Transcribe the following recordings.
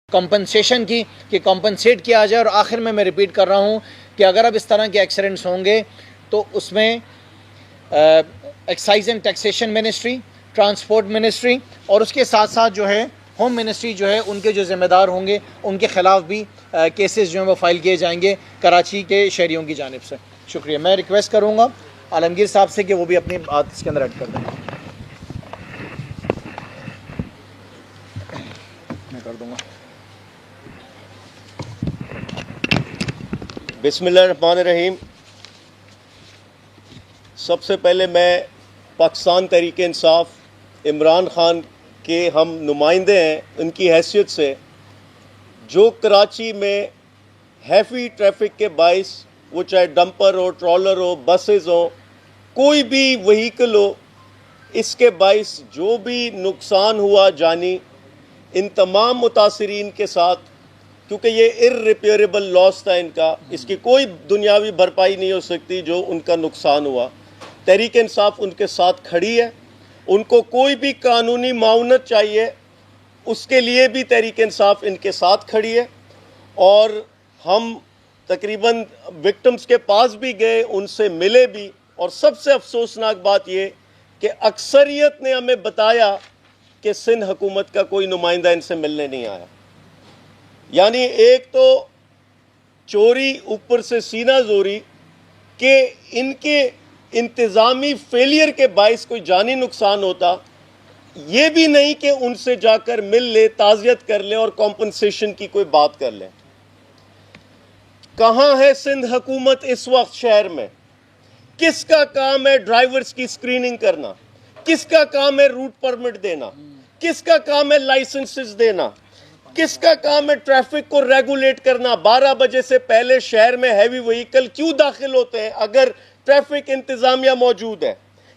Compensation की कि compensate किया जाए। और आखिर में मैं रिपीट कर रहा हूँ कि अगर अब इस तरह के एक्सीडेंट्स होंगे तो उसमें excise and taxation ministry, transport ministry और उसके साथ साथ जो है होम मिनिस्ट्री जो है उनके जो ज़िम्मेदार होंगे उनके ख़िलाफ़ भी केसेस जो हैं वो फ़ाइल किए जाएंगे कराची के शहरियों की जानिब से। शुक्रिया। मैं रिक्वेस्ट करूँगा आलमगीर साहब से कि वो भी अपनी बात इसके अंदर ऐड कर दें। मैं कर दूँगा। बिस्मिल्लाहिर्रहमानिर्रहीम। सबसे पहले मैं पाकिस्तान तहरीक इंसाफ इमरान ख़ान के हम नुमाइंदे हैं, उनकी हैसियत से जो कराची में हैवी ट्रैफिक के बाइस, वो चाहे डंपर हो, ट्रॉलर हो, बसेस हो, कोई भी व्हीकल हो, इसके बाइस जो भी नुकसान हुआ जानी, इन तमाम मुतासरीन के साथ, क्योंकि ये इर्रिपेयरेबल लॉस था इनका, इसकी कोई दुनियावी भरपाई नहीं हो सकती जो उनका नुकसान हुआ, तहरीक इंसाफ उनके साथ खड़ी है। उनको कोई भी कानूनी माउनत चाहिए उसके लिए भी तहरीक इंसाफ इनके साथ खड़ी है। और हम तकरीबन विक्टिम्स के पास भी गए, उनसे मिले भी, और सबसे अफसोसनाक बात ये कि अक्सरियत ने हमें बताया कि सिंध हुकूमत का कोई नुमाइंदा इनसे मिलने नहीं आया। यानी एक तो चोरी, ऊपर से सीना जोरी कि इनके इंतज़ामी फेलियर के बाइस कोई जानी नुकसान होता, ये भी नहीं कि उनसे जाकर मिल ले, ताज़ियत कर ले और कॉम्पनसेशन की कोई बात कर ले। कहाँ है सिंध हुकूमत इस वक्त शहर में? किसका काम है ड्राइवर्स की स्क्रीनिंग करना? किसका काम है रूट परमिट देना? किसका काम है लाइसेंसेस देना? किसका काम है ट्रैफिक को रेगुलेट करना? 12 बजे से पहले शहर में हैवी व्हीकल क्यों दाखिल होते हैं अगर ट्रैफिक इंतजामिया मौजूद है?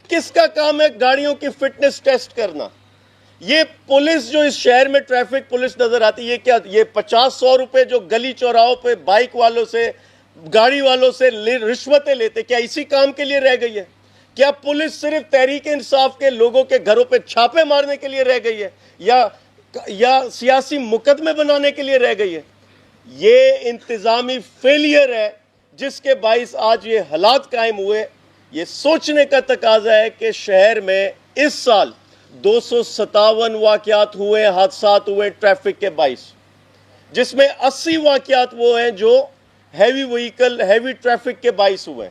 किसका काम है गाड़ियों की फिटनेस टेस्ट करना? ये पुलिस जो इस शहर में ट्रैफिक पुलिस नजर आती है, क्या ये 50-100 रुपए जो गली चौराहों पे बाइक वालों से, गाड़ी वालों से रिश्वतें लेते, क्या इसी काम के लिए रह गई है? क्या पुलिस सिर्फ तहरीक इंसाफ के लोगों के घरों पे छापे मारने के लिए रह गई है या सियासी मुकदमे बनाने के लिए रह गई है? ये इंतजामी फेलियर है जिसके बाइस आज ये हालात कायम हुए। ये सोचने का तकाजा है कि शहर में इस साल 257 वाक़यात हुए, हादसात हुए ट्रैफिक के बाइस, जिसमें 80 वाक़यात वो हैं जो हैवी व्हीकल, हैवी ट्रैफिक के बाइस हुए।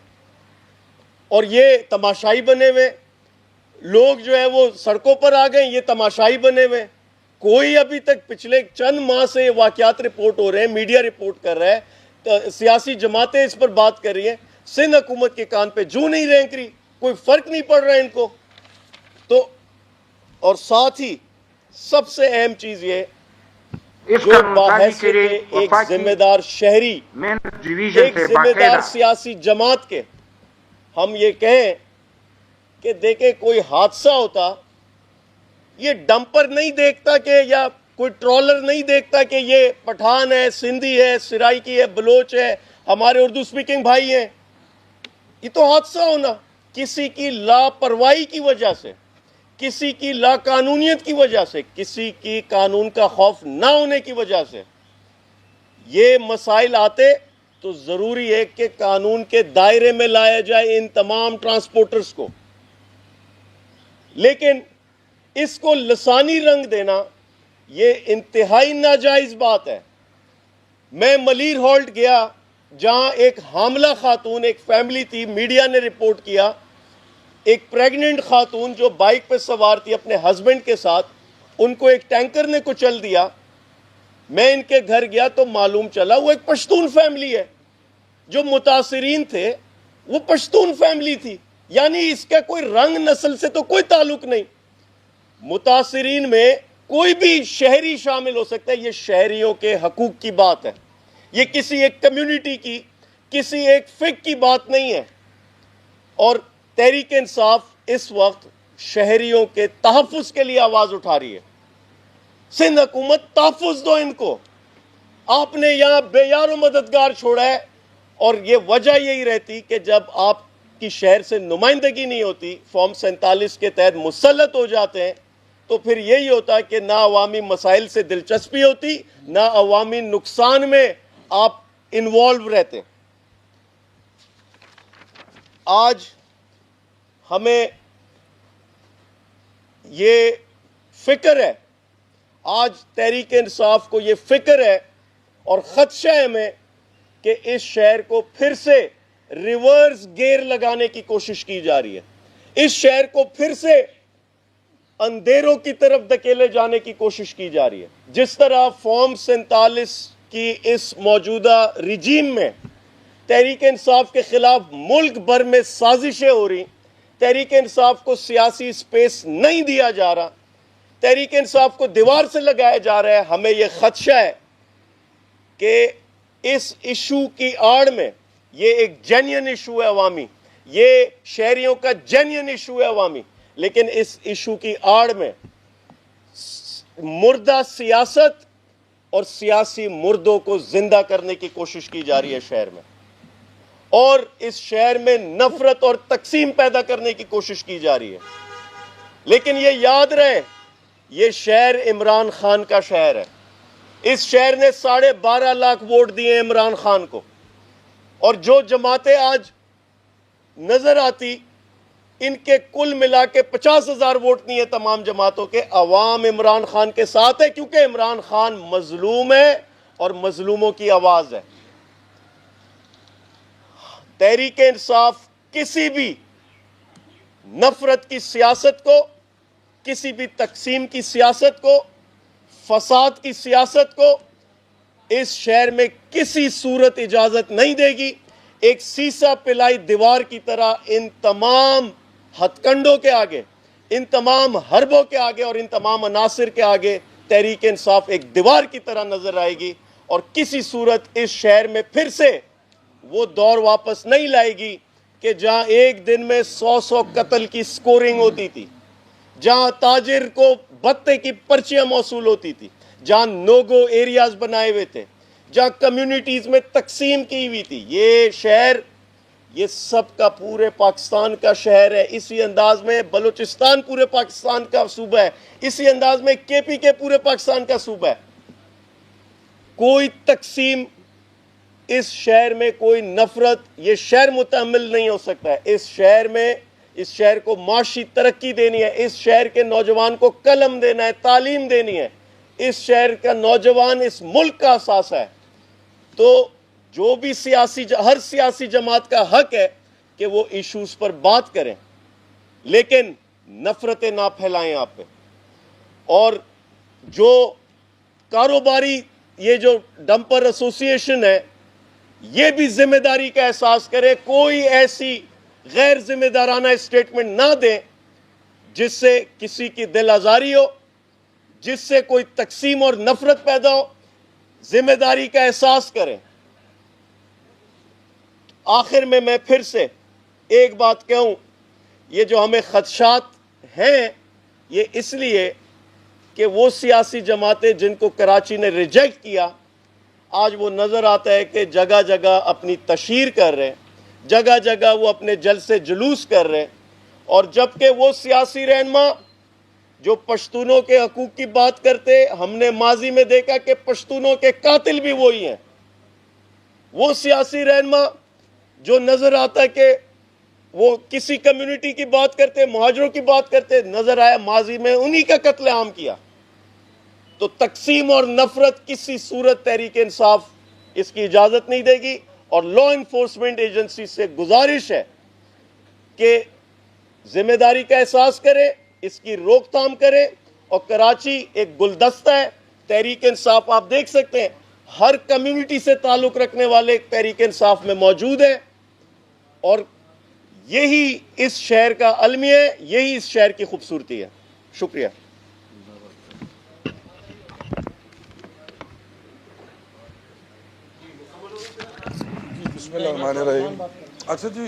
और ये तमाशाई बने हुए लोग जो है वो सड़कों पर आ गए, ये तमाशाई बने हुए। कोई अभी तक पिछले चंद माह से वाक़यात रिपोर्ट हो रहे हैं, मीडिया रिपोर्ट कर रहा है, तो सियासी जमातें इस पर बात कर रही हैं, सिंध हुकूमत के कान पे जू नहीं रेंक रही, कोई फर्क नहीं पड़ रहा है इनको। तो और साथ ही सबसे अहम चीज ये, जो बाहैसियत एक जिम्मेदार शहरी, एक जिम्मेदार सियासी जमात के, हम ये कहें कि देखे कोई हादसा होता, ये डंपर नहीं देखता कि, या कोई ट्रॉलर नहीं देखता कि ये पठान है, सिंधी है, सिराइकी है, बलोच है, हमारे उर्दू स्पीकिंग भाई हैं। ये तो हादसा होना किसी की लापरवाही की वजह से, किसी की लाकानूनियत की वजह से, किसी की कानून का खौफ ना होने की वजह से ये मसाइल आते, तो ज़रूरी है कि कानून के दायरे में लाया जाए इन तमाम ट्रांसपोर्टर्स को। लेकिन इसको लसानी रंग देना ये इंतहाई नाजायज़ बात है। मैं मलीर हॉल्ट गया जहां एक हामला खातून, एक फैमिली थी, मीडिया ने रिपोर्ट किया, एक प्रेग्नेंट खातून जो बाइक पे सवार थी अपने हस्बैंड के साथ, उनको एक टैंकर ने कुचल दिया। मैं इनके घर गया तो मालूम चला वो एक पश्तून फैमिली है, जो मुतासिरीन थे वो पश्तून फैमिली थी। यानी इसका कोई रंग नस्ल से तो कोई ताल्लुक नहीं, मुतासिरीन में कोई भी शहरी शामिल हो सकता है। ये शहरियों के हकूक की बात है, ये किसी एक कम्युनिटी की, किसी एक फिक की बात नहीं है। और तहरीक इंसाफ इस वक्त शहरियों के तहफ़्फ़ुज़ के लिए आवाज़ उठा रही है। सिंध हुकूमत तहफ़्फ़ुज़ दो इनको, आपने यहाँ बेयारो मददगार छोड़ा है। और ये वजह यही रहती कि जब आपकी शहर से नुमाइंदगी नहीं होती, फॉर्म 47 के तहत मुसल्लत हो जाते हैं, तो फिर यही होता कि ना अवामी मसाइल से दिलचस्पी होती, ना अवामी नुकसान में आप इन्वॉल्व रहते। आज हमें ये फिक्र है, आज तहरीक इंसाफ को ये फिक्र है और खदशा है हमें कि इस शहर को फिर से रिवर्स गियर लगाने की कोशिश की जा रही है, इस शहर को फिर से अंधेरों की तरफ धकेले जाने की कोशिश की जा रही है। जिस तरह फॉर्म 47 की इस मौजूदा रिजीम में तहरीक इंसाफ के खिलाफ मुल्क भर में साजिशें हो रही, तहरीक इंसाफ को सियासी स्पेस नहीं दिया जा रहा, तहरीक इंसाफ को दीवार से लगाया जा रहा है, हमें यह खदशा है कि इस इशू की आड़ में, ये एक जेन्युइन इशू है अवामी, ये शहरियों का जेन्युइन इशू है अवामी, लेकिन इस इशू की आड़ में मुर्दा सियासत और सियासी मुर्दों को जिंदा करने की कोशिश की जा रही है शहर में, और इस शहर में नफरत और तकसीम पैदा करने की कोशिश की जा रही है। लेकिन ये याद रहे, ये शहर इमरान खान का शहर है। इस शहर ने 12.5 लाख वोट दिए इमरान खान को, और जो जमातें आज नजर आती, इनके कुल मिला के 50,000 वोट नहीं है तमाम जमातों के। अवाम इमरान खान के साथ है, क्योंकि इमरान खान मजलूम है और मजलूमों की आवाज है। तहरीक इंसाफ किसी भी नफरत की सियासत को, किसी भी तकसीम की सियासत को, फसाद की सियासत को इस शहर में किसी सूरत इजाजत नहीं देगी। एक सीसा पिलाई दीवार की तरह इन तमाम हथकंडों के आगे, इन तमाम हरबों के आगे और इन तमाम अनासिर के आगे तहरीक इंसाफ एक दीवार की तरह नजर आएगी, और किसी सूरत इस शहर में फिर से वो दौर वापस नहीं लाएगी कि जहां एक दिन में 100 कत्ल की स्कोरिंग होती थी, जहां ताजिर को भत्ते की पर्चियां मौसूल होती थी, जहां नोगो एरियाज बनाए हुए थे, जहां कम्युनिटीज में तकसीम की हुई थी। ये शहर, ये सब का पूरे पाकिस्तान का शहर है। इसी अंदाज में बलूचिस्तान पूरे पाकिस्तान का सूबा है, इसी अंदाज में केपी के पूरे पाकिस्तान का सूबा है। कोई तकसीम इस शहर में, कोई नफरत ये शहर मुतहम्मिल नहीं हो सकता है। इस शहर में, इस शहर को माशी तरक्की देनी है, इस शहर के नौजवान को कलम देना है, तालीम देनी है। इस शहर का नौजवान इस मुल्क का असासा है। तो जो भी हर सियासी जमात का हक है कि वो इश्यूज पर बात करें, लेकिन नफरतें ना फैलाएं आप पे। और जो कारोबारी ये जो डंपर एसोसिएशन है, ये भी जिम्मेदारी का एहसास करे, कोई ऐसी गैर जिम्मेदाराना स्टेटमेंट ना दें जिससे किसी की दिल आजारी हो, जिससे कोई तकसीम और नफरत पैदा हो। जिम्मेदारी का एहसास करें। आखिर में मैं फिर से एक बात कहूं, ये जो हमें खदशात हैं, ये इसलिए कि वो सियासी जमातें जिनको कराची ने रिजेक्ट किया, आज वो नज़र आता है कि जगह जगह अपनी तशहीर कर रहे हैं, जगह जगह वो अपने जलसे जुलूस कर रहे हैं। और जबकि वो सियासी रहनुमा जो पश्तूनों के हकूक़ की बात करते, हमने माजी में देखा कि पश्तूनों के कातिल भी वही हैं। वो सियासी रहनुमा जो नज़र आता कि वो किसी कम्युनिटी की बात करते, मुहाजिरों की बात करते, नज़र आया माजी में उन्हीं का कत्लेआम किया। तो तकसीम और नफरत किसी सूरत तहरीक इंसाफ इसकी इजाज़त नहीं देगी। और लॉ इन्फोर्समेंट एजेंसी से गुजारिश है कि जिम्मेदारी का एहसास करे, इसकी रोकथाम करे। और कराची एक गुलदस्ता है, तहरीक इंसाफ आप देख सकते हैं हर कम्युनिटी से ताल्लुक़ रखने वाले तहरीक इंसाफ में मौजूद है, और यही इस शहर का अलमिया है, यही इस शहर की खूबसूरती है। शुक्रिया। बिस्मिल्लाहिर्रहमानिर्रहीम। अच्छा जी,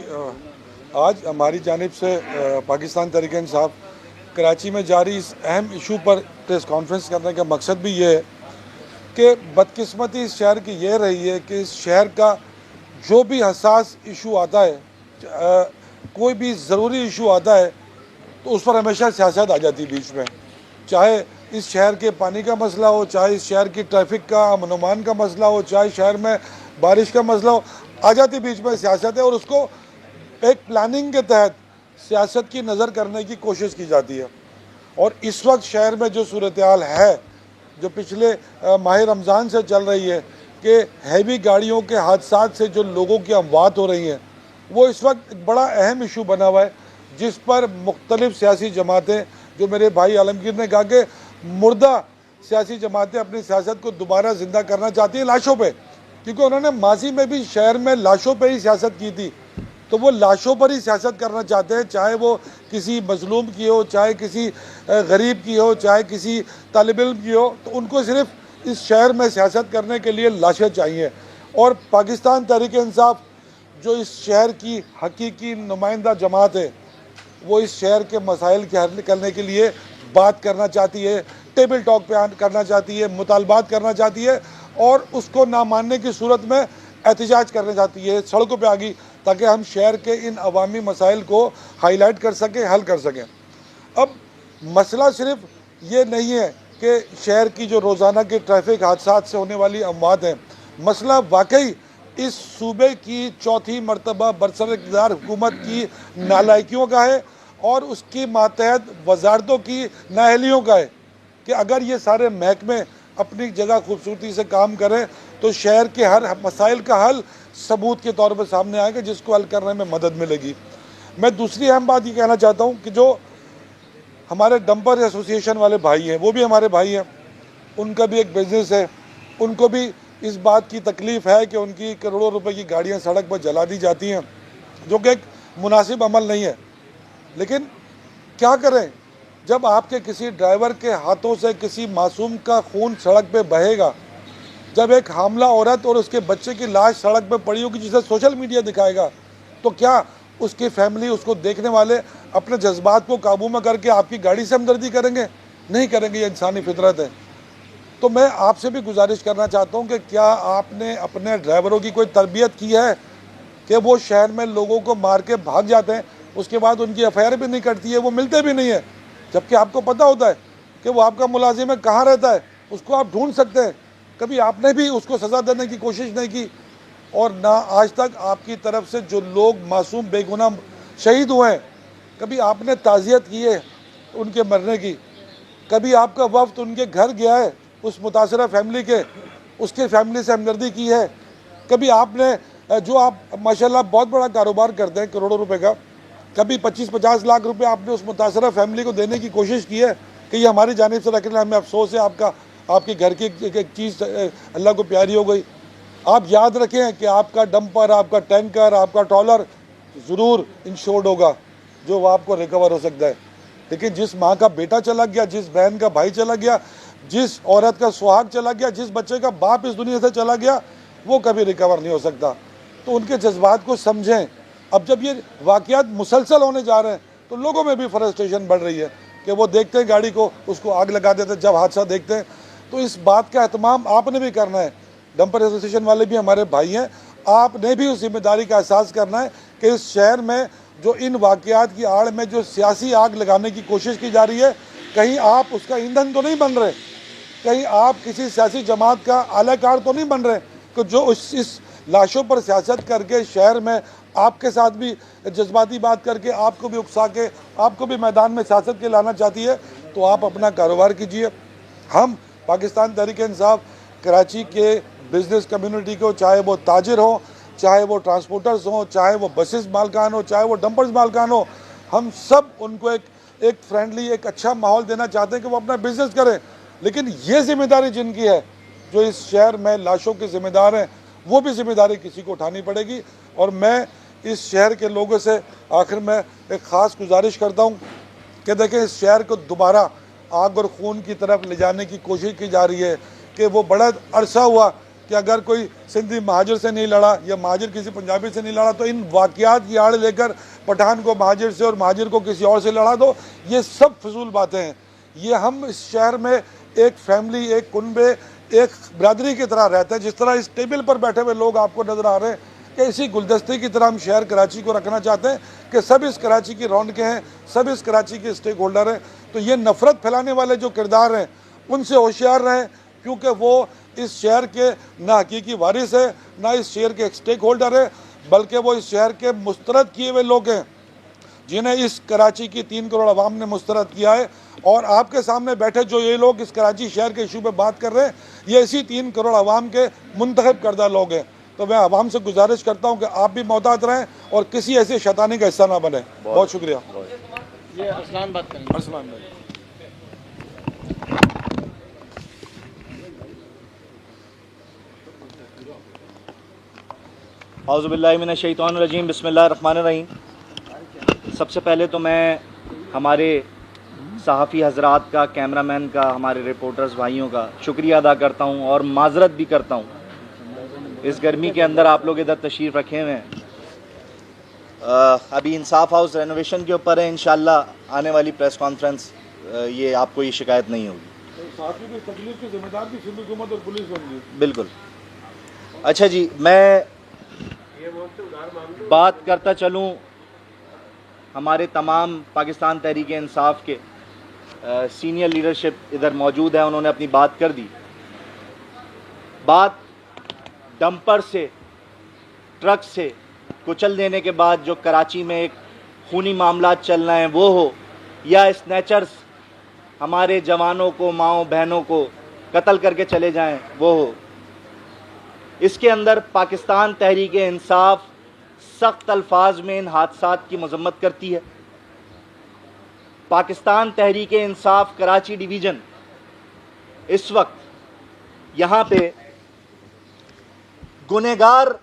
आज हमारी जानिब से पाकिस्तान तहरीक इंसाफ कराची में जारी इस अहम इशू पर प्रेस कॉन्फ्रेंस करने का मकसद भी ये है कि बदकिस्मती इस शहर की ये रही है कि इस शहर का जो भी हसास इशू आता है, कोई भी ज़रूरी इशू आता है, तो उस पर हमेशा सियासत आ जाती है बीच में। चाहे इस शहर के पानी का मसला हो, चाहे इस शहर की ट्रैफिक का अमन का मसला हो, चाहे शहर में बारिश का मसला हो, आ जाती बीच में सियासत है और उसको एक प्लानिंग के तहत सियासत की नज़र करने की कोशिश की जाती है। और इस वक्त शहर में जो सूरत हाल है, जो पिछले माह रमज़ान से चल रही है कि हैवी गाड़ियों के हादसा से जो लोगों की अमवात हो रही हैं, वो इस वक्त एक बड़ा अहम इशू बना हुआ है, जिस पर मुख्तलिफ सियासी जमातें, जो मेरे भाई आलमगीर ने कहा कि मुर्दा सियासी जमातें अपनी सियासत को दोबारा ज़िंदा करना चाहती हैं लाशों पे, क्योंकि उन्होंने माजी में भी शहर में लाशों पे ही सियासत की थी, तो वो लाशों पर ही सियासत करना चाहते हैं, चाहे वो किसी मजलूम की हो, चाहे किसी गरीब की हो, चाहे किसी तालिब इल्म की हो, तो उनको सिर्फ इस शहर में सियासत करने के लिए लाशें चाहिए। और पाकिस्तान तहरीक इंसाफ जो इस शहर की हकीकी नुमाइंदा जमात है, वो इस शहर के मसाइल के हल करने के लिए बात करना चाहती है, टेबल टॉक पे करना चाहती है, मुतालबात करना चाहती है और उसको ना मानने की सूरत में एहतजाज करना चाहती है, सड़कों पे आ गई, ताकि हम शहर के इन अवामी मसाइल को हाईलाइट कर सकें, हल कर सकें। अब मसला सिर्फ ये नहीं है कि शहर की जो रोज़ाना के ट्रैफिक हादसा से होने वाली अमवात हैं, मसला वाकई इस सूबे की चौथी मरतबा बरसर इक़्तिदार हुकूमत की नालायकियों का है और उसकी मातहत वजारतों की नाअहलियों का है कि अगर ये सारे महकमे अपनी जगह खूबसूरती से काम करें तो शहर के हर मसाइल का हल सबूत के तौर पर सामने आएगा, जिसको हल करने में मदद मिलेगी। मैं दूसरी अहम बात ये कहना चाहता हूँ कि जो हमारे डंपर एसोसिएशन वाले भाई हैं, वो भी हमारे भाई हैं, उनका भी एक बिज़नेस है, उनको भी इस बात की तकलीफ़ है कि उनकी करोड़ों रुपए की गाड़ियाँ सड़क पर जला दी जाती हैं, जो कि एक मुनासिब अमल नहीं है। लेकिन क्या करें, जब आपके किसी ड्राइवर के हाथों से किसी मासूम का खून सड़क पे बहेगा, जब एक हामला औरत और उसके बच्चे की लाश सड़क पे पड़ी होगी जिसे सोशल मीडिया दिखाएगा, तो क्या उसकी फैमिली, उसको देखने वाले अपने जज्बात को काबू में करके आपकी गाड़ी से हमदर्दी करेंगे? नहीं करेंगे, ये इंसानी फितरत है। तो मैं आपसे भी गुजारिश करना चाहता हूँ कि क्या आपने अपने ड्राइवरों की कोई तरबियत की है कि वो शहर में लोगों को मार के भाग जाते हैं, उसके बाद उनकी एफआईआर भी नहीं कटती है, वो मिलते भी नहीं है, जबकि आपको पता होता है कि वो आपका मुलाजिम है, कहाँ रहता है, उसको आप ढूंढ सकते हैं। कभी आपने भी उसको सज़ा देने की कोशिश नहीं की, और ना आज तक आपकी तरफ से जो लोग मासूम बेगुनाह शहीद हुए हैं, कभी आपने ताज़ियत की है उनके मरने की, कभी आपका वफ्द उनके घर गया है उस मुतासरा फैमिली के, उसके फैमिली से हमदर्दी की है? कभी आपने, जो आप माशाल्लाह बहुत बड़ा कारोबार करते हैं करोड़ों रुपए का, कभी 25-50 लाख रुपए आपने उस मुतासरा फैमिली को देने की कोशिश की है कि ये हमारी जानिब से रखने, हमें अफसोस है, आपके घर की एक चीज़ अल्लाह को प्यारी हो गई। आप याद रखें कि आपका डंपर, आपका टैंकर, आपका ट्रॉलर ज़रूर इंश्योर्ड होगा, जो वो आपको रिकवर हो सकता है। लेकिन जिस माँ का बेटा चला गया, जिस बहन का भाई चला गया, जिस औरत का सुहाग चला गया, जिस बच्चे का बाप इस दुनिया से चला गया, वो कभी रिकवर नहीं हो सकता। तो उनके जज्बात को समझें। अब जब ये वाक़यात मुसलसल होने जा रहे हैं तो लोगों में भी फ्रस्ट्रेशन बढ़ रही है कि वो देखते हैं गाड़ी को, उसको आग लगा देते हैं जब हादसा देखते हैं। तो इस बात का एहतमाम आपने भी करना है, डंपर एसोसिएशन वाले भी हमारे भाई हैं, आपने भी उस जिम्मेदारी का एहसास करना है कि इस शहर में जो इन वाक़यात की आड़ में जो सियासी आग लगाने की कोशिश की जा रही है, कहीं आप उसका ईंधन तो नहीं बन रहे, कहीं आप किसी सियासी जमात का आलाकार तो नहीं बन रहे कि जो इस लाशों पर सियासत करके शहर में आपके साथ भी जज्बाती बात करके आपको भी उकसा के आपको भी मैदान में सियासत के लाना चाहती है। तो आप अपना कारोबार कीजिए। हम पाकिस्तान तहरीक इंसाफ कराची के बिज़नेस कम्युनिटी को, चाहे वो ताजिर हो, चाहे वो ट्रांसपोर्टर्स हों, चाहे वो बसेस मालकान हो, चाहे वो डंपर्स मालकान हो, हम सब उनको एक फ्रेंडली, एक अच्छा माहौल देना चाहते हैं कि वो अपना बिज़नेस करें। लेकिन ये जिम्मेदारी जिनकी है, जो इस शहर में लाशों के ज़िम्मेदार हैं, वो भी जिम्मेदारी किसी को उठानी पड़ेगी। और मैं इस शहर के लोगों से आखिर में एक ख़ास गुजारिश करता हूँ कि देखें, इस शहर को दोबारा आग और खून की तरफ ले जाने की कोशिश की जा रही है कि वो बड़ा अरसा हुआ कि अगर कोई सिंधी महाजिर से नहीं लड़ा या महाजिर किसी पंजाबी से नहीं लड़ा, तो इन वाक़यात की आड़ लेकर पठान को महाजिर से और महाजिर को किसी और से लड़ा दो, ये सब फजूल बातें हैं। ये हम इस शहर में एक फैमिली, एक कुनबे, एक बरादरी की तरह रहते हैं। जिस तरह इस टेबल पर बैठे हुए लोग आपको नज़र आ रहे हैं कि इसी गुलदस्ते की तरह हम शहर कराची को रखना चाहते हैं कि सब इस कराची की रौनकें हैं, सब इस कराची के स्टेक होल्डर हैं। तो ये नफ़रत फैलाने वाले जो किरदार हैं उनसे होशियार रहें, क्योंकि वो इस शहर के ना हकीकी वारिस है, ना इस शहर के स्टेक होल्डर है, बल्कि वो इस शहर के मुस्तरद किए हुए लोग हैं जिन्हें इस कराची की 3 करोड़ आवाम ने मुस्तरद किया है। और आपके सामने बैठे जो ये लोग इस कराची शहर के इशू पे बात कर रहे हैं, ये इसी 3 करोड़ आवाम के मुंतखब करदा लोग हैं। तो मैं आवाम से गुजारिश करता हूँ कि आप भी मोहतात रहें और किसी ऐसी शैतानी का हिस्सा ना बने। बहुत शुक्रिया। ये अरसलान बात करेंगे। अरसलान भाई। औज़ुबिल्लाहिमिनश्शैतानिर्रजीम, बिस्मिल्लाहिर्रहमानिर्रहीम। सबसे पहले तो मैं हमारे सहाफ़ी हज़रात का, कैमरामैन का, हमारे रिपोर्टर्स भाइयों का शुक्रिया अदा करता हूँ और माज़रत भी करता हूँ। इस गर्मी के अंदर आप लोग इधर तशरीफ़ रखे हुए हैं। अभी इंसाफ हाउस रेनोवेशन के ऊपर है, इंशाअल्लाह आने वाली प्रेस कॉन्फ्रेंस ये आपको ये शिकायत नहीं होगी। साथी की तकलीफ की जिम्मेदार भी सिंध हुकूमत और पुलिस होंगी। बिल्कुल। अच्छा जी, मैं बात करता चलूँ, हमारे तमाम पाकिस्तान तहरीक इंसाफ के सीनियर लीडरशिप इधर मौजूद है, उन्होंने अपनी बात कर दी। बात डंपर से, ट्रक से कुचल देने के बाद जो कराची में एक खूनी मामला चल रहे हैं वो हो, या स्नैचर्स हमारे जवानों को, माओ बहनों को कत्ल करके चले जाएं वो हो, इसके अंदर पाकिस्तान तहरीक इंसाफ सख्त अल्फाज में इन हादसात की मजम्मत करती है। पाकिस्तान तहरीक इंसाफ कराची डिवीज़न इस वक्त यहाँ पे गुनहगार,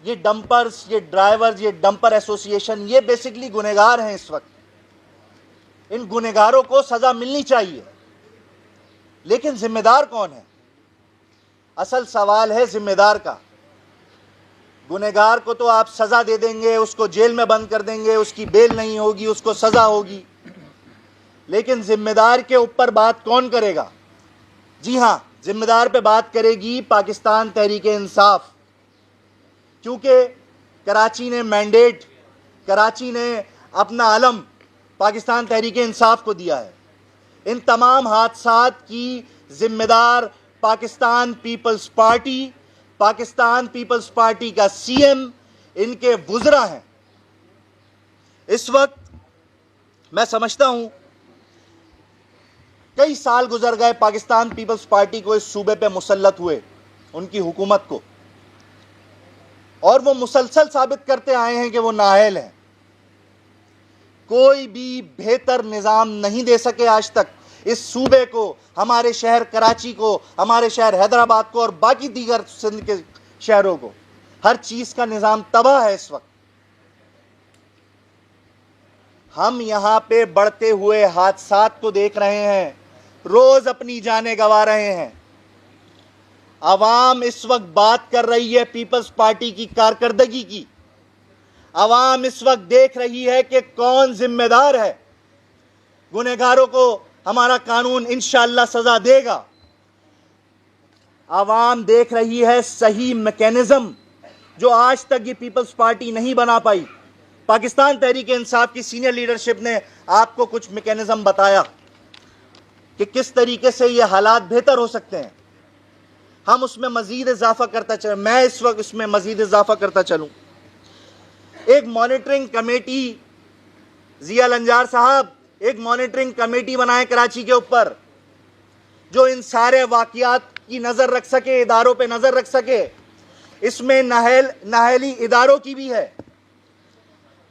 ये डंपर्स, ये ड्राइवर्स, ये डंपर एसोसिएशन, ये बेसिकली गुनहगार हैं इस वक्त। इन गुनहगारों को सज़ा मिलनी चाहिए, लेकिन जिम्मेदार कौन है? असल सवाल है जिम्मेदार का। गुनहगार को तो आप सज़ा दे देंगे, उसको जेल में बंद कर देंगे, उसकी बेल नहीं होगी, उसको सज़ा होगी, लेकिन जिम्मेदार के ऊपर बात कौन करेगा? जी हाँ, जिम्मेदार पे बात करेगी पाकिस्तान तहरीक इंसाफ, क्योंकि कराची ने मैंडेट, कराची ने अपना अलम पाकिस्तान तहरीक इंसाफ को दिया है। इन तमाम हादसात की जिम्मेदार Pakistan People's Party, Pakistan People's Party का सीएम, इनके वुज़रा हैं। इस वक्त मैं समझता हूं कई साल गुजर गए पाकिस्तान पीपल्स पार्टी को इस सूबे पे मुसल्लत हुए, उनकी हुकूमत को, और वो मुसलसल साबित करते आए हैं कि वो नाअहल हैं। कोई भी बेहतर निज़ाम नहीं दे सके आज तक इस सूबे को, हमारे शहर कराची को, हमारे शहर हैदराबाद को और बाकी दीगर सिंध के शहरों को। हर चीज़ का निज़ाम तबाह है इस वक्त। हम यहाँ पे बढ़ते हुए हादसात को देख रहे हैं, रोज़ अपनी जानें गंवा रहे हैं। अवाम इस वक्त बात कर रही है पीपल्स पार्टी की कारकर्दगी की। अवाम इस वक्त देख रही है कि कौन जिम्मेदार है। गुनहगारों को हमारा कानून इंशाअल्लाह सजा देगा। अवाम देख रही है सही मैकेनिज्म जो आज तक ये पीपल्स पार्टी नहीं बना पाई। पाकिस्तान तहरीक इंसाफ की सीनियर लीडरशिप ने आपको कुछ मैकेनिज्म बताया कि किस तरीके से ये हालात बेहतर हो सकते हैं। हम उसमें मजीद इजाफा करता चलें, मैं इस वक्त इसमें मजीद इजाफा करता चलूं। एक मॉनिटरिंग कमेटी, जिया लंजार साहब एक मॉनिटरिंग कमेटी बनाए कराची के ऊपर, जो इन सारे वाक़ियात की नज़र रख सके, इदारों पे नज़र रख सके। इसमें नाहली इदारों की भी है।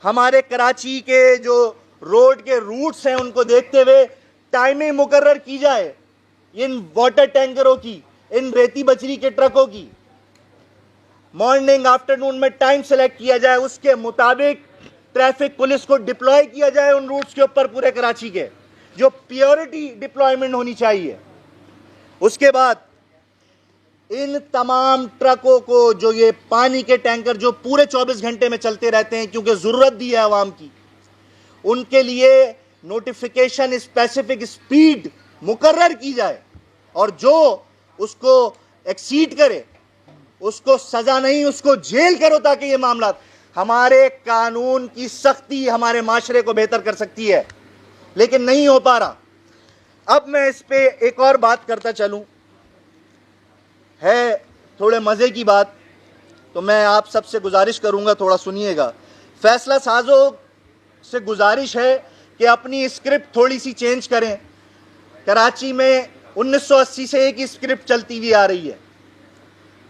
हमारे कराची के जो रोड के रूट्स हैं उनको देखते हुए टाइमिंग मुकर्रर की जाए इन वाटर टैंकरों की, इन रेती बजरी के ट्रकों की। मॉर्निंग आफ्टरनून में टाइम सेलेक्ट किया जाए, उसके मुताबिक ट्रैफिक पुलिस को डिप्लॉय किया जाए उन रूट्स के ऊपर पूरे कराची के, जो प्योरिटी डिप्लॉयमेंट होनी चाहिए। उसके बाद इन तमाम ट्रकों को, जो ये पानी के टैंकर जो पूरे 24 घंटे में चलते रहते हैं क्योंकि ज़रूरत दी है आवाम की, उनके लिए नोटिफिकेशन स्पेसिफिक स्पीड मुकर्रर की जाए, और जो उसको एक्सीड करे उसको सज़ा नहीं, उसको जेल करो, ताकि ये मामला, हमारे कानून की सख्ती हमारे माशरे को बेहतर कर सकती है। लेकिन नहीं हो पा रहा। अब मैं इस पे एक और बात करता चलूं, है थोड़े मज़े की बात, तो मैं आप सबसे गुजारिश करूंगा थोड़ा सुनिएगा। फैसला साजों से गुजारिश है कि अपनी स्क्रिप्ट थोड़ी सी चेंज करें। कराची में 1980 से एक ही स्क्रिप्ट चलती हुई आ रही है।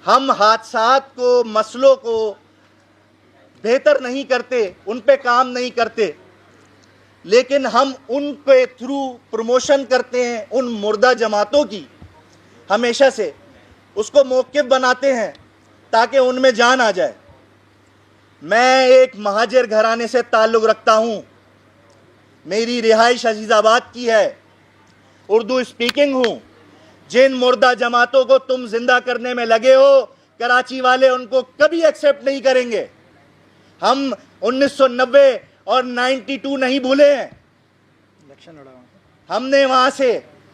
हम हादसात को, मसलों को बेहतर नहीं करते, उन पे काम नहीं करते, लेकिन हम उनके थ्रू प्रमोशन करते हैं उन मुर्दा जमातों की। हमेशा से उसको मौक़िफ़ बनाते हैं ताकि उनमें जान आ जाए। मैं एक महाजिर घराने से ताल्लुक़ रखता हूँ, मेरी रिहाइश अजीज़ाबाद की है, उर्दू स्पीकिंग हूँ। जिन मुर्दा जमातों को तुम जिंदा करने में लगे हो, कराची वाले उनको कभी एक्सेप्ट नहीं करेंगे। हम 1990 और 92 नहीं भूले हैं। हमने वहाँ से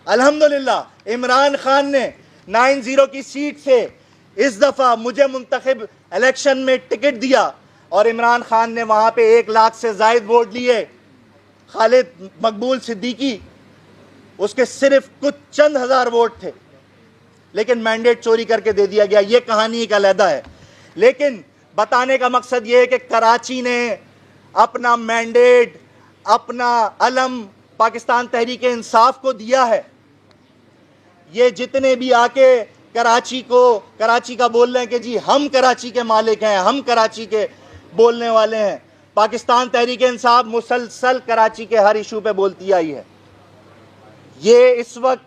अल्हम्दुलिल्लाह इमरान खान ने 90 की सीट से इस दफ़ा मुझे मुंतखब इलेक्शन में टिकट दिया और इमरान खान ने वहाँ पे 1 लाख से ज़ायद वोट लिए। खालिद मकबूल सिद्दीकी, उसके सिर्फ कुछ चंद हज़ार वोट थे, लेकिन मैंडेट चोरी करके दे दिया गया। ये कहानी एक अलहदा है, लेकिन बताने का मकसद ये है कि कराची ने अपना मैंडेट, अपना अलम पाकिस्तान तहरीक इंसाफ को दिया है। ये जितने भी आके कराची का बोल रहे हैं कि जी हम कराची के मालिक हैं, हम कराची के बोलने वाले हैं, पाकिस्तान तहरीक इंसाफ मुसलसल कराची के हर इशू पे बोलती आई है। ये इस वक्त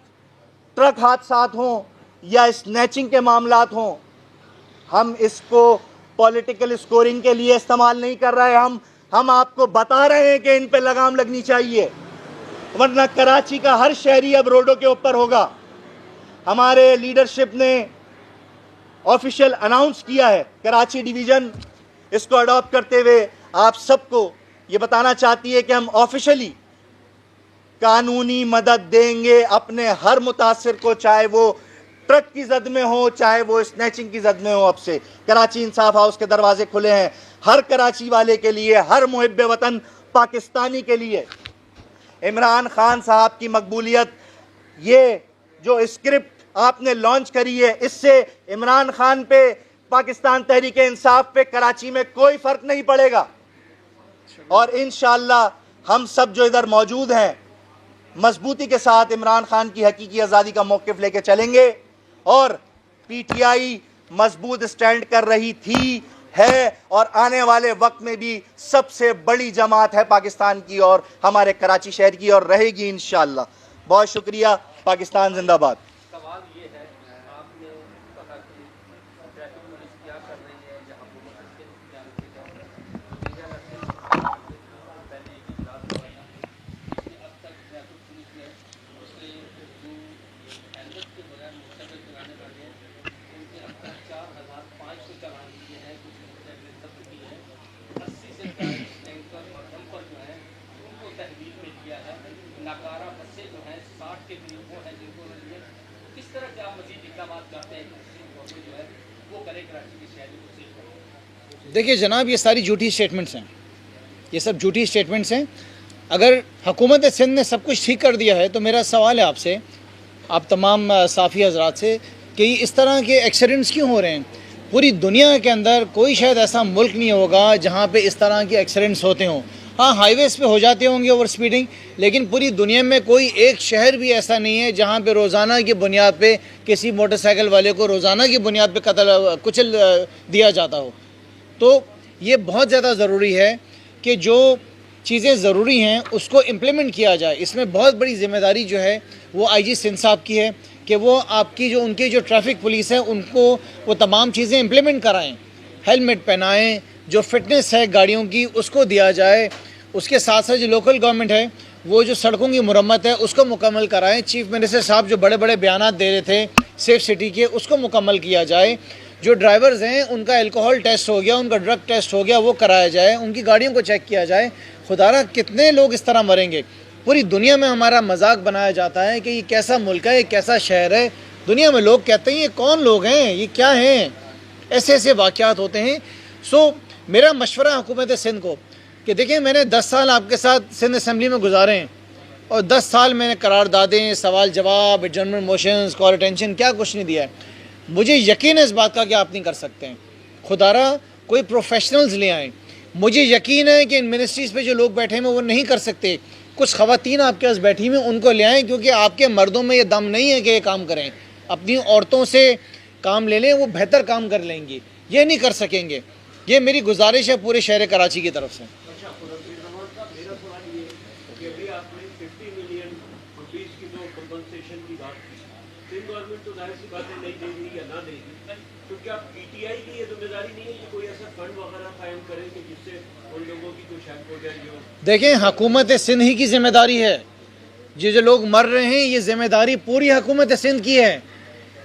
ट्रक हादसात हों या स्नैचिंग के मामलात हों, हम इसको पॉलिटिकल स्कोरिंग के लिए इस्तेमाल नहीं कर रहे। हम आपको बता रहे हैं कि इन पे लगाम लगनी चाहिए, वरना कराची का हर शहरी अब रोडों के ऊपर होगा। हमारे लीडरशिप ने ऑफिशियल अनाउंस किया है, कराची डिवीज़न इसको अडॉप्ट करते हुए आप सबको ये बताना चाहती है कि हम ऑफिशियली कानूनी मदद देंगे अपने हर मुतासिर को, चाहे वो ट्रक की जद में हो, चाहे वो स्नैचिंग की जद में हो। अब से कराची इंसाफ हाउस के दरवाजे खुले हैं हर कराची वाले के लिए, हर मुहिब्बे वतन पाकिस्तानी के लिए। इमरान खान साहब की मकबूलियत, ये जो स्क्रिप्ट आपने लॉन्च करी है, इससे इमरान खान पे, पाकिस्तान तहरीक इंसाफ पे कराची में कोई फ़र्क नहीं पड़ेगा। और इंशाअल्लाह हम सब जो इधर मौजूद हैं मजबूती के साथ इमरान खान की हकीकी आज़ादी का मौक़िफ़ लेके चलेंगे। और पीटीआई मजबूत स्टैंड कर रही थी, है और आने वाले वक्त में भी सबसे बड़ी जमात है पाकिस्तान की और हमारे कराची शहर की, और रहेगी इंशाअल्लाह। बहुत शुक्रिया। पाकिस्तान जिंदाबाद। सवाल ये है, आपने कहा कि ट्रैफिक पुलिस क्या कर रही है, जहाँ हुकूमत के जाने के पहले एक इजलास हुआ था, इसमें अब तक ट्रैफिक पुलिस ने उसके जो हेलमेट के बगैर मोटरसाइकिल चलाने वाले हैं उनके अब तक 4500 चालान किए हैं, कुछ मोटरसाइकिल जब्त की है, 80 से ज़्यादा टैंकर और डंपर जो है उनको तहवील में दिया है। नाकारा बसें जो हैं 60 के करीब वो हैं जिनको लिए। किस तरह से आप मज़ीद इक़दाम चाहते हैं कि जो है वो करे कराची के शहर को सेफ करें? देखिए जनाब, ये सारी झूठी स्टेटमेंट्स हैं, ये सब झूठी स्टेटमेंट्स हैं। अगर हुकूमत सिंध ने सब कुछ ठीक कर दिया है तो मेरा सवाल है आपसे, आप तमाम साफ़ी हज़रात से, कि इस तरह के एक्सीडेंट्स क्यों हो रहे हैं? पूरी दुनिया के अंदर कोई शायद ऐसा मुल्क नहीं होगा जहाँ पे इस तरह के एक्सीडेंट्स होते हों। हाँ, हाईवेज़ पे हो जाते होंगे ओवर स्पीडिंग, लेकिन पूरी दुनिया में कोई एक शहर भी ऐसा नहीं है जहाँ पे रोज़ाना की बुनियाद पे किसी मोटरसाइकिल वाले को रोज़ाना की बुनियाद पे कत्ल कुचल दिया जाता हो। तो ये बहुत ज़्यादा ज़रूरी है कि जो चीज़ें ज़रूरी हैं उसको इम्प्लीमेंट किया जाए। इसमें बहुत बड़ी ज़िम्मेदारी जो है वो आईजी सिंध साहब की है कि वो आपकी जो उनकी जो ट्रैफिक पुलिस है उनको वो तमाम चीज़ें इम्प्लीमेंट कराएँ, हेलमेट पहनाएँ, जो फिटनेस है गाड़ियों की उसको दिया जाए। उसके साथ साथ जो लोकल गवर्नमेंट है वो जो सड़कों की मुरम्मत है उसको मुकम्मल कराएं। चीफ मिनिस्टर साहब जो बड़े बड़े बयान दे रहे थे सेफ सिटी के, उसको मुकम्मल किया जाए। जो ड्राइवर्स हैं उनका अल्कोहल टेस्ट हो गया, उनका ड्रग टेस्ट हो गया, वो कराया जाए, उनकी गाड़ियों को चेक किया जाए। खुदारा कितने लोग इस तरह मरेंगे? पूरी दुनिया में हमारा मजाक बनाया जाता है कि ये कैसा मुल्क है, ये कैसा शहर है। दुनिया में लोग कहते हैं ये कौन लोग हैं, ये क्या हैं, ऐसे ऐसे वाक़यात होते हैं। सो मेरा मशवरा हुकूमत सिंध को कि देखिए, मैंने 10 साल आपके साथ सिंध असम्बली में गुजारे हैं, और 10 साल मैंने करारदादें, सवाल जवाब, एडजर्नमेंट मोशंस, कॉल अटेंशन, क्या कुछ नहीं दिया है। मुझे यकीन है इस बात का कि आप नहीं कर सकते हैं। खुदारा कोई प्रोफेशनल्स ले आएँ। मुझे यकीन है कि इन मिनिस्ट्रीज़ पे जो लोग बैठे हैं वो नहीं कर सकते। कुछ ख़वातीन आपके पास बैठी हुई उनको ले आएँ, क्योंकि आपके मर्दों में ये दम नहीं है कि ये काम करें। अपनी औरतों से काम ले लें, वो बेहतर काम कर लेंगी। ये नहीं कर सकेंगे। ये मेरी गुजारिश है पूरे शहर कराची की तरफ से। गवर्नमेंट तो जाहिर सी बात है नहीं देगी या ना देगी, क्योंकि आप पीटीआई की ये जिम्मेदारी नहीं है कि कोई ऐसा फंड वगैरह कायम करे कि जिससे उन लोगों की कुछ हेल्प हो जाएगी। देखें, हुकूमत सिंध ही की जिम्मेदारी है। जो लोग मर रहे हैं ये जिम्मेदारी पूरी हुकूमत सिंध की है।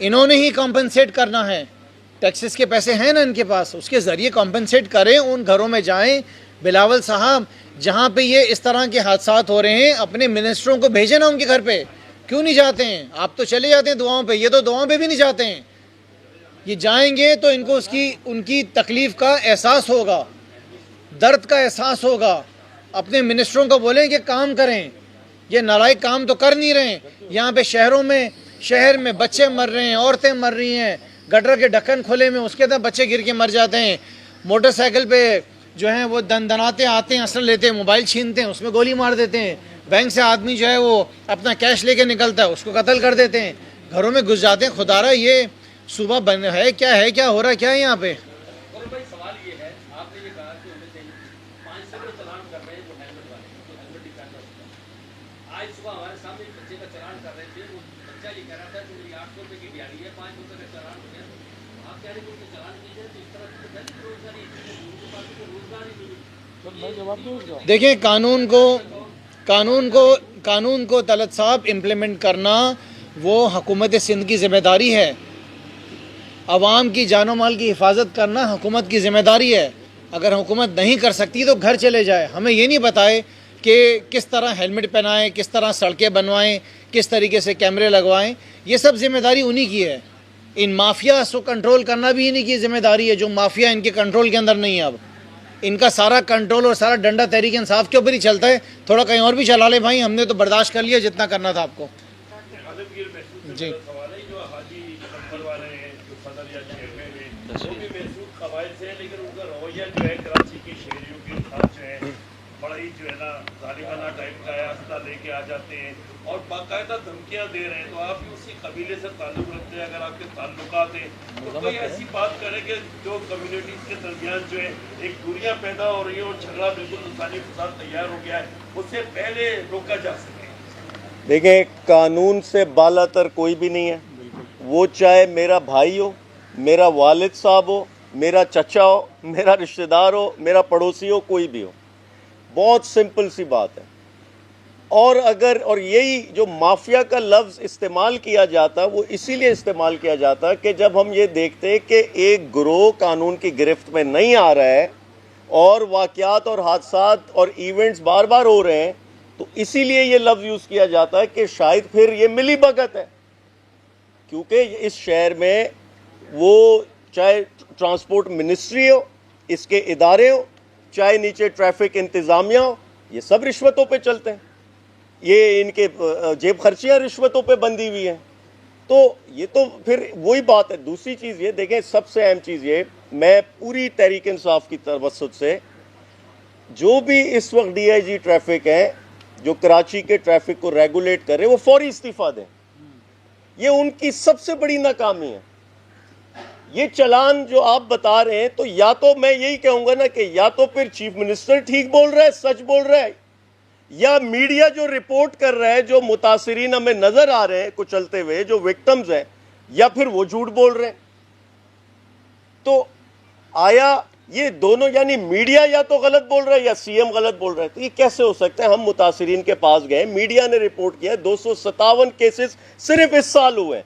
इन्होंने ही कॉम्पनसेट करना है। टैक्सेस के पैसे हैं ना इनके पास, उसके ज़रिए कॉम्पनसेट करें। उन घरों में जाएं, बिलावल साहब जहाँ पे ये इस तरह के हादसात हो रहे हैं, अपने मिनिस्टरों को भेजें ना उनके घर पे। क्यों नहीं जाते हैं? आप तो चले जाते हैं दुआओं पे, ये तो दुआओं पे भी नहीं जाते हैं। ये जाएंगे तो इनको उनकी तकलीफ़ का एहसास होगा, दर्द का एहसास होगा। अपने मिनिस्टरों को बोलें कि काम करें। ये नालायक काम तो कर नहीं रहे। यहाँ पे शहर में बच्चे मर रहे हैं, औरतें मर रही हैं, गटर के ढक्कन खुले में, उसके अंदर बच्चे गिर के मर जाते हैं। मोटरसाइकिल पे जो है वो दनाते आते हैं, असर लेते हैं, मोबाइल छीनते हैं, उसमें गोली मार देते हैं। बैंक से आदमी जो है वो अपना कैश लेके निकलता है, उसको कत्ल कर देते हैं। घरों में घुस जाते हैं। खुदारा ये सुबह बन है क्या हो रहा है, क्या है यहाँ पे? और भाई सवाल ये है, आपने ये कहा कि हमें 500 के चलान कर रहे हैं जो हेलमेट वाले, जो हेलमेट दिखाता है। आज सुबह हमारे सामने एक बच्चे का चलान कर रहे थे। वो बच्चा ये कह रहा था कि मेरी 800 रुपये की दिहाड़ी है, 5 रुपये का चलान हो गया। आप कह रहे हैं कि उनको चलान की जाए, तो इस तरह की बेरोजगारी, उनके पास तो रोजगार ही नहीं। देखें, कानून को तलत साहब इम्प्लीमेंट करना वो हुकूमत सिंध की ज़िम्मेदारी है। अवाम की जानो माल की हिफाजत करना हुकूमत की ज़िम्मेदारी है। अगर हुकूमत नहीं कर सकती तो घर चले जाए। हमें ये नहीं बताए कि किस तरह हेलमेट पहनाएं, किस तरह सड़कें बनवाएं, किस तरीके से कैमरे लगवाएं। ये सब जिम्मेदारी उन्हीं की है। इन माफिया को कंट्रोल करना भी इन्हीं की जिम्मेदारी है। जो माफिया इनके कंट्रोल के अंदर नहीं है, अब इनका सारा कंट्रोल और सारा डंडा तहरीक इंसाफ के ऊपर ही चलता है। थोड़ा कहीं और भी चला ले भाई, हमने तो बर्दाश्त कर लिया जितना करना था आपको। जी, लेकिन उनका रवैया जो है कराची के शहरियों के साथ जो है बड़ा ही जो है ना जालिमाना टाइप का है। अस्पताल लेके आ जाते हैं और बाकायदा धमकियां दे रहे हैं। तो आप भी उसी कबीले से ताल्लुक रखते हैं, अगर आपके ताल्लुकात हैं तो कोई ऐसी बात करें कि जो कम्युनिटीज के दरमियान जो है एक दूरियां पैदा हो रही है और झगड़ा बिल्कुल इंसानी फसाद तैयार हो गया है, उससे पहले रोका जा सके। देखिए, कानून से बालातर कोई भी नहीं है। वो चाहे मेरा भाई हो, मेरा वालिद साहब हो, मेरा चचा हो, मेरा रिश्तेदार हो, मेरा पड़ोसी हो, कोई भी हो। बहुत सिंपल सी बात है। और यही जो माफिया का लफ्ज़ इस्तेमाल किया जाता, वो इसीलिए इस्तेमाल किया जाता कि जब हम ये देखते हैं कि एक गिरोह कानून की गिरफ्त में नहीं आ रहा है और वाक़यात और हादसात और इवेंट्स बार बार हो रहे हैं, तो इसीलिए ये लफ्ज़ यूज़ किया जाता है कि शायद फिर ये मिली भगत है। क्योंकि इस शहर में वो चाहे ट्रांसपोर्ट मिनिस्ट्री हो, इसके इदारे हो, चाहे नीचे ट्रैफिक इंतज़ामिया हो, ये सब रिश्वतों पे चलते हैं। ये इनके जेब खर्चियाँ रिश्वतों पे बंधी हुई हैं। तो ये तो फिर वही बात है। दूसरी चीज़ ये देखें, सबसे अहम चीज़ ये, मैं पूरी तहरीक इंसाफ की तरवसत से जो भी इस वक्त DIG ट्रैफिक हैं जो कराची के ट्रैफिक को रेगुलेट कर रहे हैं, वो फौरी इस्तीफ़ा दें। ये उनकी सबसे बड़ी नाकामी है। ये चलान जो आप बता रहे हैं, तो या तो मैं यही कहूँगा ना कि या तो फिर चीफ मिनिस्टर ठीक बोल रहा है, सच बोल रहा है, या मीडिया जो रिपोर्ट कर रहा है, जो मुतासिरीन हमें नज़र आ रहे हैं कुचलते हुए, जो विक्टिम्स हैं, या फिर वो झूठ बोल रहे हैं। तो आया ये दोनों, यानी मीडिया या तो गलत बोल रहा है या CM गलत बोल रहा है। तो ये कैसे हो सकता है? हम मुतासिरीन के पास गए, मीडिया ने रिपोर्ट किया 257 केसेस सिर्फ इस साल हुए हैं।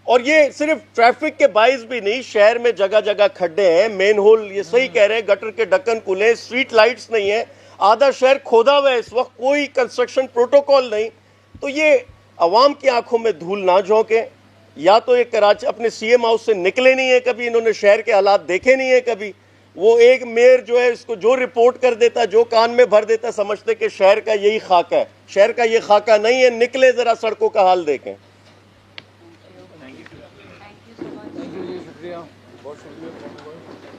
और ये सिर्फ ट्रैफिक के बाइस भी नहीं, शहर में जगह जगह खड्डे हैं, मेन होल, ये सही कह रहे हैं, गटर के ढक्कन खुले, स्ट्रीट लाइट्स नहीं है, आधा शहर खोदा हुआ है इस वक्त, कोई कंस्ट्रक्शन प्रोटोकॉल नहीं। तो ये अवाम की आंखों में धूल ना झोंके। या तो ये कराची अपने CM हाउस से निकले नहीं है कभी, इन्होंने शहर के हालात देखे नहीं है कभी, वो एक मेयर जो है इसको जो रिपोर्ट कर देता, जो कान में भर देता, समझते कि शहर का यही खाका है। शहर का ये खाका नहीं है। निकले जरा सड़कों का हाल देखें। थैंक यू जी, शुक्रिया, बहुत शुक्रिया।